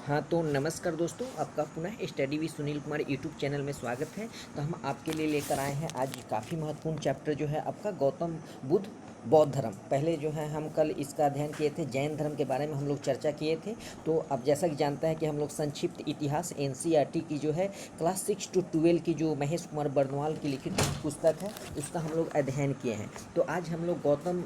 हाँ तो नमस्कार दोस्तों, आपका पुनः study with Sunil Kumar YouTube channel में स्वागत है। तो हम आपके लिए लेकर आए हैं आज काफ़ी महत्वपूर्ण चैप्टर जो है आपका गौतम बुद्ध बौद्ध धर्म। पहले जो है हम कल इसका अध्ययन किए थे, जैन धर्म के बारे में हम लोग चर्चा किए थे। तो अब जैसा कि जानते हैं कि हम लोग संक्षिप्त इतिहास एनसीईआरटी की जो है क्लास 6 to 12 की जो महेश कुमार बर्नवाल की लिखित पुस्तक है उसका हम लोग अध्ययन किए हैं। तो आज हम लोग गौतम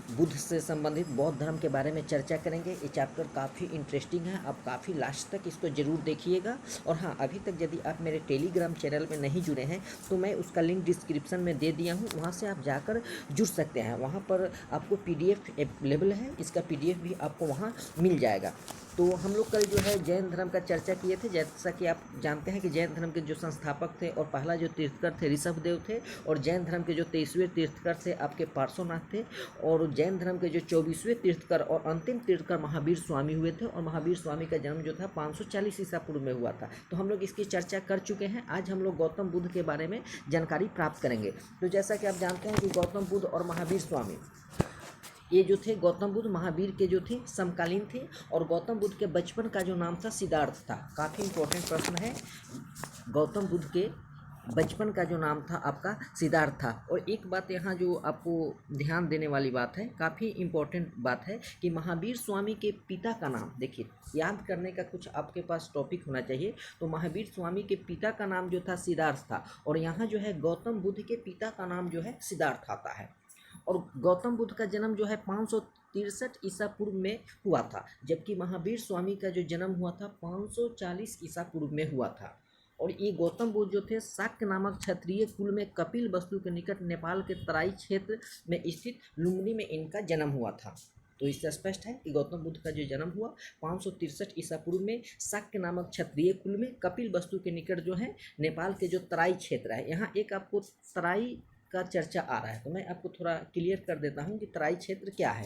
बुद्ध से संबंधित बौद्ध धर्म के बारे में चर्चा करेंगे। ये चैप्टर काफ़ी इंटरेस्टिंग है, आप काफ़ी लास्ट तक इसको ज़रूर देखिएगा। और हाँ, अभी तक यदि आप मेरे टेलीग्राम चैनल में नहीं जुड़े हैं तो मैं उसका लिंक डिस्क्रिप्शन में दे दिया हूँ, वहाँ से आप जाकर जुड़ सकते हैं। वहाँ पर आपको PDF अवेलेबल है, इसका PDF भी आपको वहाँ मिल जाएगा। तो हम लोग कल जो है जैन धर्म का चर्चा किए थे। जैसा कि आप जानते हैं कि जैन धर्म के जो संस्थापक थे और पहला जो तीर्थकर थे ऋषभदेव थे, और जैन धर्म के जो 23वें तीर्थकर थे आपके पार्श्वनाथ थे, और जैन धर्म के जो 24वें तीर्थकर और अंतिम तीर्थकर महावीर स्वामी हुए थे। और महावीर स्वामी का जन्म जो था 540 ईसा पूर्व में हुआ था। तो हम लोग इसकी चर्चा कर चुके हैं। आज हम लोग गौतम बुद्ध के बारे में जानकारी प्राप्त करेंगे। तो जैसा कि आप जानते हैं कि गौतम बुद्ध और महावीर स्वामी ये जो थे गौतम बुद्ध महावीर के जो थे समकालीन थे। और गौतम बुद्ध के बचपन का जो नाम था सिद्धार्थ था। काफ़ी इंपॉर्टेंट प्रश्न है, गौतम बुद्ध के बचपन का जो नाम था आपका सिद्धार्थ था। और एक बात यहाँ जो आपको ध्यान देने वाली बात है, काफ़ी इम्पोर्टेंट बात है कि महावीर स्वामी के पिता का नाम, देखिए याद करने का कुछ आपके पास टॉपिक होना चाहिए। तो महावीर स्वामी के पिता का नाम जो था सिद्धार्थ था, और यहाँ जो है गौतम बुद्ध के पिता का नाम जो है सिद्धार्थ आता है। और गौतम बुद्ध का जन्म जो है 563 ईसा पूर्व में हुआ था, जबकि महावीर स्वामी का जो जन्म हुआ था 540 ईसा पूर्व में हुआ था। और ये गौतम बुद्ध जो थे शाक्य नामक क्षत्रिय कुल में कपिल वस्तु के निकट नेपाल के तराई क्षेत्र में स्थित लुम्बिनी में इनका जन्म हुआ था। तो इससे स्पष्ट है कि गौतम बुद्ध का जो जन्म हुआ 563 ईसा पूर्व में शाक्य नामक क्षत्रिय कुल में कपिल वस्तु के निकट जो है नेपाल के जो तराई क्षेत्र है। यहाँ एक आपको तराई का चर्चा आ रहा है, तो मैं आपको थोड़ा क्लियर कर देता हूँ कि तराई क्षेत्र क्या है।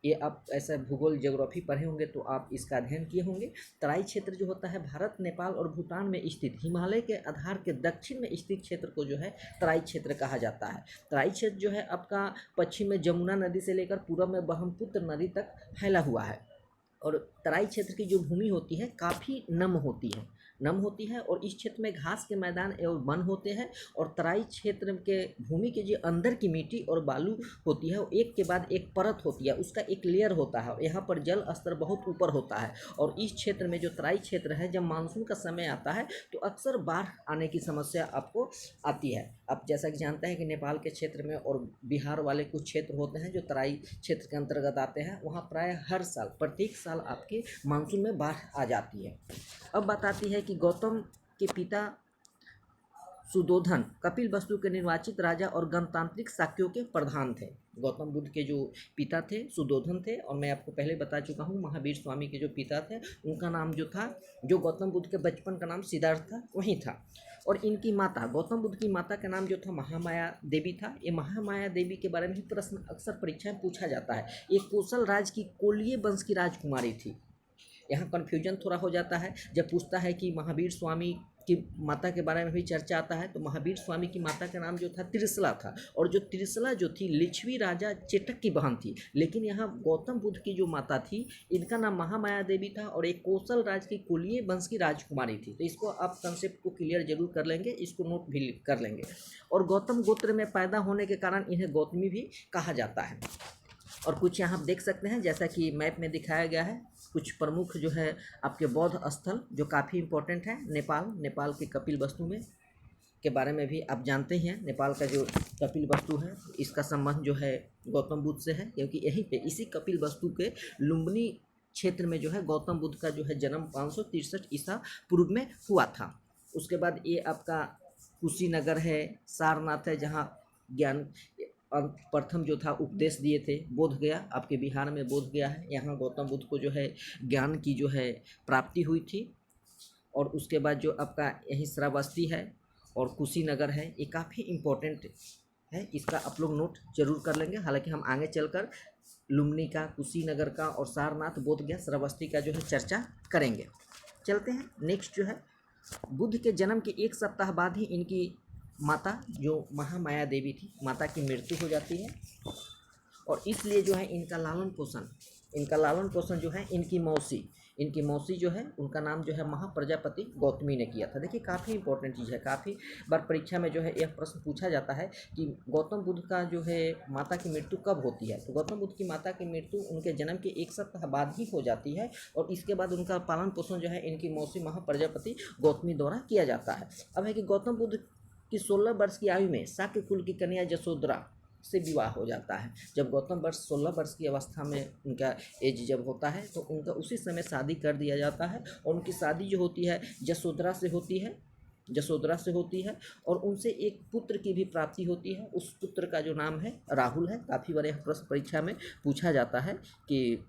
ये आप ऐसा भूगोल ज्योग्राफी पढ़े होंगे तो आप इसका अध्ययन किए होंगे। तराई क्षेत्र जो होता है भारत, नेपाल और भूटान में स्थित हिमालय के आधार के दक्षिण में स्थित क्षेत्र को जो है तराई क्षेत्र कहा जाता है। तराई क्षेत्र जो है आपका पश्चिम में जमुना नदी से लेकर पूर्व में ब्रह्मपुत्र नदी तक फैला हुआ है। और तराई क्षेत्र की जो भूमि होती है काफ़ी नम होती है और इस क्षेत्र में घास के मैदान एवं वन होते हैं। और तराई क्षेत्र के भूमि के जो अंदर की मिट्टी और बालू होती है वो एक के बाद एक परत होती है, उसका एक लेयर होता है। यहाँ पर जल स्तर बहुत ऊपर होता है। और इस क्षेत्र में जो तराई क्षेत्र है, जब मानसून का समय आता है तो अक्सर बाढ़ आने की समस्या आपको आती है। आप जैसा कि जानते हैं कि नेपाल के क्षेत्र में और बिहार वाले कुछ क्षेत्र होते हैं जो तराई क्षेत्र के अंतर्गत आते हैं, वहाँ प्राय हर साल प्रत्येक साल आपके मानसून में बाढ़ आ जाती है। अब बात आती है कि गौतम के पिता सुदोधन कपिल वस्तु के निर्वाचित राजा और गणतांत्रिक शाक्यों के प्रधान थे। गौतम बुद्ध के जो पिता थे सुदोधन थे, और मैं आपको पहले बता चुका हूँ महावीर स्वामी के जो पिता थे उनका नाम जो था, जो गौतम बुद्ध के बचपन का नाम सिद्धार्थ था वही था। और इनकी माता, गौतम बुद्ध की माता का नाम जो था महामाया देवी था। ये महामाया देवी के बारे में भी प्रश्न अक्सर परीक्षा में पूछा जाता है। ये कौशल राज की कोलीय वंश की राजकुमारी थी। यहाँ कन्फ्यूजन थोड़ा हो जाता है जब पूछता है कि महावीर स्वामी की माता के बारे में भी चर्चा आता है। तो महावीर स्वामी की माता का नाम जो था त्रिशला था, और जो त्रिशला जो थी लिच्छवी राजा चेटक की बहन थी। लेकिन यहाँ गौतम बुद्ध की जो माता थी इनका नाम महामाया देवी था, और एक कौशल राज की कुलीय वंश की राजकुमारी थी। तो इसको आप कंसेप्ट को क्लियर जरूर कर लेंगे, इसको नोट भी कर लेंगे। और गौतम गोत्र में पैदा होने के कारण इन्हें गौतमी भी कहा जाता है। और कुछ यहाँ आप देख सकते हैं जैसा कि मैप में दिखाया गया है, कुछ प्रमुख जो है आपके बौद्ध स्थल जो काफ़ी इम्पोर्टेंट है। नेपाल के कपिल वस्तु में के बारे में भी आप जानते हैं। नेपाल का जो कपिल वस्तु है इसका संबंध जो है गौतम बुद्ध से है, क्योंकि यहीं पे इसी कपिल वस्तु के लुम्बिनी क्षेत्र में जो है गौतम बुद्ध का जो है जन्म 563 ईसा पूर्व में हुआ था। उसके बाद ये आपका कुशीनगर है, सारनाथ है, जहाँ ज्ञान प्रथम जो था उपदेश दिए थे। बोध गया आपके बिहार में बोध गया है, यहाँ गौतम बुद्ध को जो है ज्ञान की जो है प्राप्ति हुई थी। और उसके बाद जो आपका यही श्रावस्ती है और कुशीनगर है, ये काफ़ी इम्पोर्टेंट है, इसका आप लोग नोट जरूर कर लेंगे। हालांकि हम आगे चलकर लुम्बिनी का, कुशीनगर का और सारनाथ, बोध गया, श्रावस्ती का जो है चर्चा करेंगे। चलते हैं नेक्स्ट जो है, बुद्ध के जन्म के एक सप्ताह बाद ही इनकी माता जो महामाया देवी थी, माता की मृत्यु हो जाती है। और इसलिए जो है इनका लालन पोषण इनका लालन पोषण जो है इनकी मौसी जो है उनका नाम जो है महाप्रजापति गौतमी ने किया था। देखिए काफ़ी इंपॉर्टेंट चीज़ है, काफ़ी बार परीक्षा में जो है यह प्रश्न पूछा जाता है कि गौतम बुद्ध का जो है माता की मृत्यु कब होती है। तो गौतम बुद्ध की माता की मृत्यु उनके जन्म के 1 सप्ताह बाद ही हो जाती है और इसके बाद उनका पालन पोषण जो है इनकी मौसी महाप्रजापति गौतमी द्वारा किया जाता है। अब है कि गौतम बुद्ध की 16 वर्ष की आयु में शाक्य कुल की कन्या जसोदरा से विवाह हो जाता है। जब गौतम वर्ष 16 वर्ष की अवस्था में उनका एज जब होता है तो उनका उसी समय शादी कर दिया जाता है और उनकी शादी जो होती है जसोदरा से होती है और उनसे एक पुत्र की भी प्राप्ति होती है। उस पुत्र का जो नाम है राहुल है। काफ़ी बार यह प्रश्न परीक्षा में पूछा जाता है कि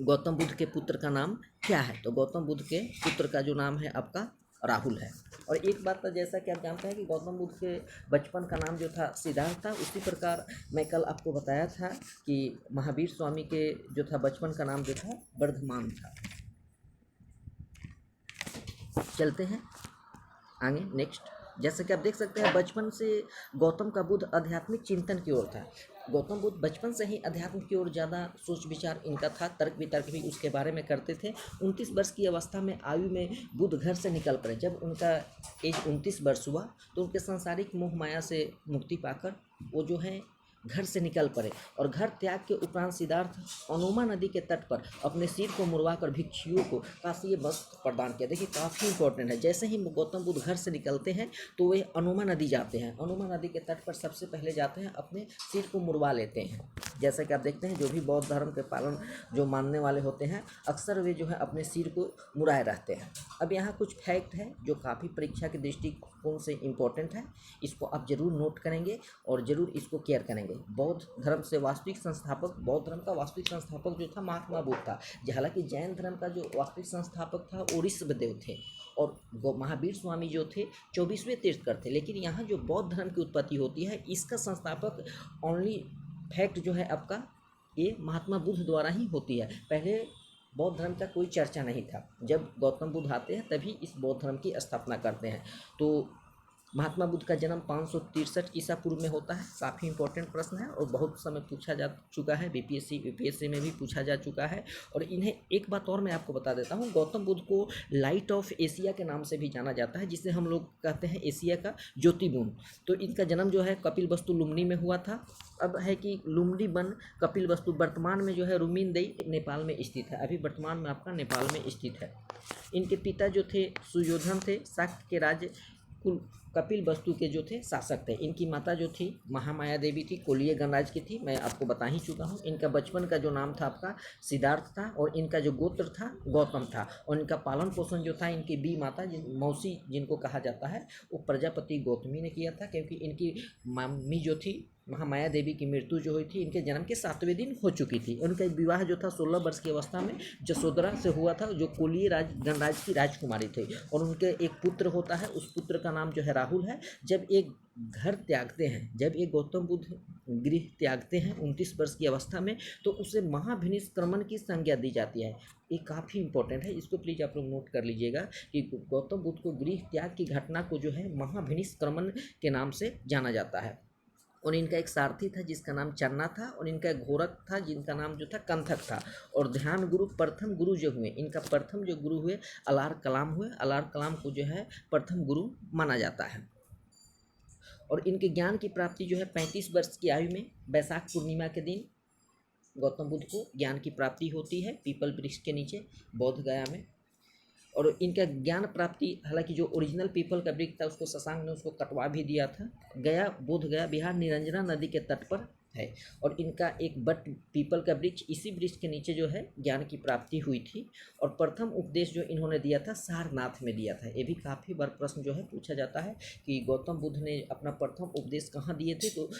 गौतम बुद्ध के पुत्र का नाम क्या है। तो गौतम बुद्ध के पुत्र का जो नाम है आपका राहुल है। और एक बात तो जैसा कि आप जानते हैं कि गौतम बुद्ध के बचपन का नाम जो था सिद्धार्थ था, उसी प्रकार मैं कल आपको बताया था कि महावीर स्वामी के जो था बचपन का नाम जो था वर्धमान था। चलते हैं आगे नेक्स्ट। जैसे कि आप देख सकते हैं बचपन से गौतम का बुद्ध आध्यात्मिक चिंतन की ओर था। गौतम बुद्ध बचपन से ही अध्यात्म की ओर ज़्यादा सोच विचार इनका था, तर्क वितर्क भी उसके बारे में करते थे। 29 वर्ष की अवस्था में आयु में बुद्ध घर से निकल पड़े। जब उनका एज 29 वर्ष हुआ तो उनके सांसारिक मोह माया से मुक्ति पाकर वो जो है घर से निकल पड़े और घर त्याग के उपरांत सिद्धार्थ अनुमा नदी के तट पर अपने सिर को मुड़वाकर भिक्षुओं को काशी वस्त्र प्रदान किया। देखिए काफ़ी इंपॉर्टेंट है। जैसे ही गौतम बुद्ध घर से निकलते हैं तो वे अनुमा नदी जाते हैं। अनुमा नदी के तट पर सबसे पहले जाते हैं, अपने सिर को मुड़वा लेते हैं। जैसा कि आप देखते हैं जो भी बौद्ध धर्म के पालन जो मानने वाले होते हैं अक्सर वे जो है अपने सिर को मुड़ाए रहते हैं। अब यहाँ कुछ फैक्ट है जो काफ़ी परीक्षा के दृष्टिकोण से इम्पोर्टेंट है, इसको आप जरूर नोट करेंगे और ज़रूर इसको केयर करेंगे। बौद्ध धर्म का वास्तविक संस्थापक जो था महात्मा बुद्ध था। हालांकि जैन धर्म का जो वास्तविक संस्थापक था वो ऋषभदेव थे और महावीर स्वामी जो थे 24वें तीर्थंकर थे। लेकिन यहाँ जो बौद्ध धर्म की उत्पत्ति होती है इसका संस्थापक ओनली फैक्ट जो है आपका ये महात्मा बुद्ध द्वारा ही होती है। पहले बौद्ध धर्म का कोई चर्चा नहीं था। जब गौतम बुद्ध आते हैं तभी इस बौद्ध धर्म की स्थापना करते हैं। तो महात्मा बुद्ध का जन्म 563 ईसा पूर्व में होता है। काफ़ी इंपॉर्टेंट प्रश्न है और बहुत समय पूछा जा चुका है, बीपीएससी में भी पूछा जा चुका है। और इन्हें एक बात और मैं आपको बता देता हूँ, गौतम बुद्ध को लाइट ऑफ एशिया के नाम से भी जाना जाता है, जिसे हम लोग कहते हैं एशिया का ज्योतिर्बुन। तो इनका जन्म जो है कपिलवस्तु लुम्बिनी में हुआ था। अब है कि लुम्बिनी वन कपिलवस्तु वर्तमान में जो है रुमिनदेई नेपाल में स्थित है। अभी वर्तमान में आपका नेपाल में स्थित है। इनके पिता जो थे सुयोधन थे, शाक्य के राज्य कुल कपिल वस्तु के जो थे शासक थे। इनकी माता जो थी महामाया देवी थी, कोलीय गणराज्य की थी, मैं आपको बता ही चुका हूँ। इनका बचपन का जो नाम था आपका सिद्धार्थ था और इनका जो गोत्र था गौतम था। और इनका पालन पोषण जो था इनकी बी माता मौसी जिनको कहा जाता है वो प्रजापति गौतमी ने किया था, क्योंकि इनकी मम्मी जो थी महामाया देवी की मृत्यु जो हुई थी इनके जन्म के 7वें दिन हो चुकी थी। उनका विवाह जो था 16 वर्ष की अवस्था में जसोदरा से हुआ था, जो कोलीय गणराज्य की राजकुमारी थी। और उनके एक पुत्र होता है, उस पुत्र का नाम जो है राहुल है। जब एक घर त्यागते हैं, जब एक गौतम बुद्ध गृह त्यागते हैं 29 वर्ष की अवस्था में, तो उसे महाभिनिष्क्रमण की संज्ञा दी जाती है। ये काफ़ी इंपॉर्टेंट है, इसको प्लीज़ आप लोग नोट कर लीजिएगा कि गौतम बुद्ध को गृह त्याग की घटना को जो है महाभिनिष्क्रमण के नाम से जाना जाता है। और इनका एक सारथी था जिसका नाम चन्ना था और इनका एक घोरक था जिनका नाम जो था कंथक था। और ध्यान गुरु प्रथम गुरु जो हुए, इनका प्रथम जो गुरु हुए अलार कलाम हुए। अलार कलाम को जो है प्रथम गुरु माना जाता है। और इनके ज्ञान की प्राप्ति जो है 35 वर्ष की आयु में बैसाख पूर्णिमा के दिन गौतम बुद्ध को ज्ञान की प्राप्ति होती है पीपल वृक्ष के नीचे बोध गया में। और इनका ज्ञान प्राप्ति, हालांकि जो ओरिजिनल पीपल का वृक्ष था उसको शशांक ने उसको कटवा भी दिया था। गया बोध गया बिहार निरंजना नदी के तट पर है। और इनका एक बट पीपल का वृक्ष, इसी वृक्ष के नीचे जो है ज्ञान की प्राप्ति हुई थी। और प्रथम उपदेश जो इन्होंने दिया था सारनाथ में दिया था। ये भी काफ़ी बार प्रश्न जो है पूछा जाता है कि गौतम बुद्ध ने अपना प्रथम उपदेश कहाँ दिए थे, तो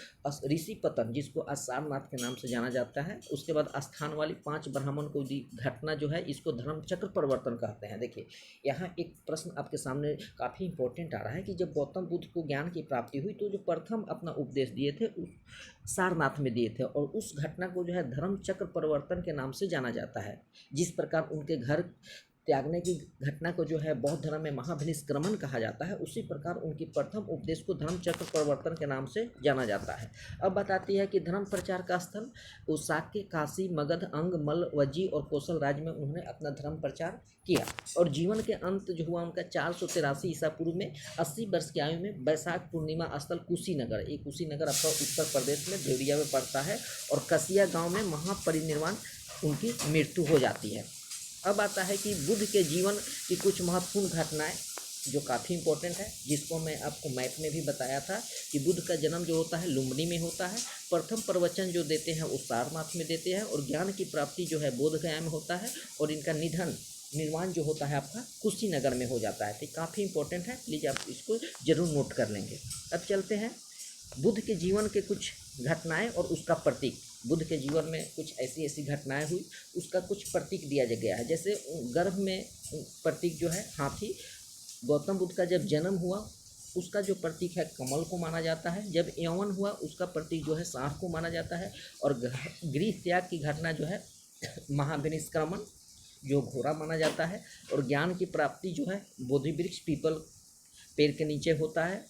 ऋषि पतन जिसको आज सारनाथ के नाम से जाना जाता है। उसके बाद स्थान वाली 5 ब्राह्मण को दी घटना जो है इसको धर्म चक्र परिवर्तन कहते हैं। देखिए यहाँ एक प्रश्न आपके सामने काफ़ी इंपॉर्टेंट आ रहा है कि जब गौतम बुद्ध को ज्ञान की प्राप्ति हुई तो जो प्रथम अपना उपदेश दिए थे सारनाथ में दिए थे। और उस घटना को जो है धर्म चक्र परिवर्तन के नाम से जाना जाता है। जिस प्रकार उनके घर त्यागने की घटना को जो है बौद्ध धर्म में महाभिनिष्क्रमण कहा जाता है, उसी प्रकार उनकी प्रथम उपदेश को धर्मचक्र प्रवर्तन के नाम से जाना जाता है। अब बताती है कि धर्म प्रचार का स्थल उसाके, काशी, मगध, अंग, मल, वज्जी और कौशल राज्य में उन्होंने अपना धर्म प्रचार किया। और जीवन के अंत जो हुआ उनका 483 ईसा पूर्व में 80 वर्ष की आयु में वैशाख पूर्णिमा स्थल कुशीनगर, ये कुशीनगर आपका उत्तर प्रदेश में देवरिया में पड़ता है, और कसिया गांव में महापरिनिर्वाण उनकी मृत्यु हो जाती है। अब आता है कि बुद्ध के जीवन की कुछ महत्वपूर्ण घटनाएं जो काफ़ी इंपॉर्टेंट है, जिसको मैं आपको मैथ में भी बताया था कि बुद्ध का जन्म जो होता है लुम्बिनी में होता है, प्रथम प्रवचन जो देते हैं वो सारनाथ में देते हैं, और ज्ञान की प्राप्ति जो है बोधगया में होता है, और इनका निर्वाण जो होता है आपका कुशीनगर में हो जाता है। तो काफ़ी इंपॉर्टेंट है, प्लीज़ आप इसको जरूर नोट कर लेंगे। अब चलते हैं बुद्ध के जीवन के कुछ घटनाएं और उसका प्रतीक। बुद्ध के जीवन में कुछ ऐसी ऐसी घटनाएं हुई, उसका कुछ प्रतीक दिया गया है। जैसे गर्भ में प्रतीक जो है हाथी, गौतम बुद्ध का जब जन्म हुआ उसका जो प्रतीक है कमल को माना जाता है, जब यौवन हुआ उसका प्रतीक जो है सांप को माना जाता है, और गृह त्याग की घटना जो है महाभिनिष्क्रमण जो घोड़ा माना जाता है, और ज्ञान की प्राप्ति जो है बोधि वृक्ष पीपल पेड़ के नीचे होता है,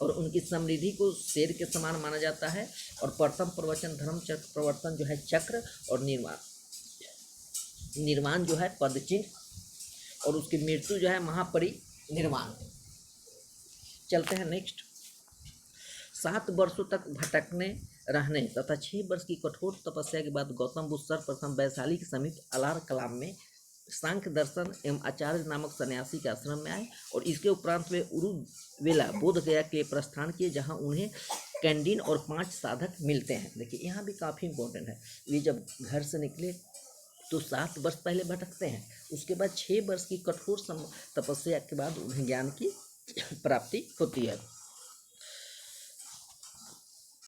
और उनकी समृद्धि को शेर के समान माना जाता है, और प्रथम प्रवचन धर्म चक्र प्रवर्तन जो है चक्र, और निर्वाण जो है पदचिन्ह, और उसकी मृत्यु जो है महापरिनिर्वाण। चलते हैं नेक्स्ट। 7 वर्षों तक भटकने रहने तथा 6 वर्ष की कठोर तपस्या के बाद गौतम बुद्ध सर्वप्रथम वैशाली के समीप अलार कलाम में सांख्य दर्शन एवं आचार्य नामक सन्यासी के आश्रम में आए, और इसके उपरांत वे उरुवेला बोध गया के प्रस्थान किए, जहां उन्हें कैंडीन और 5 साधक मिलते हैं। देखिए यहाँ भी काफ़ी इंपॉर्टेंट है, ये जब घर से निकले तो 7 वर्ष पहले भटकते हैं, उसके बाद 6 वर्ष की कठोर तपस्या के बाद उन्हें ज्ञान की प्राप्ति होती है।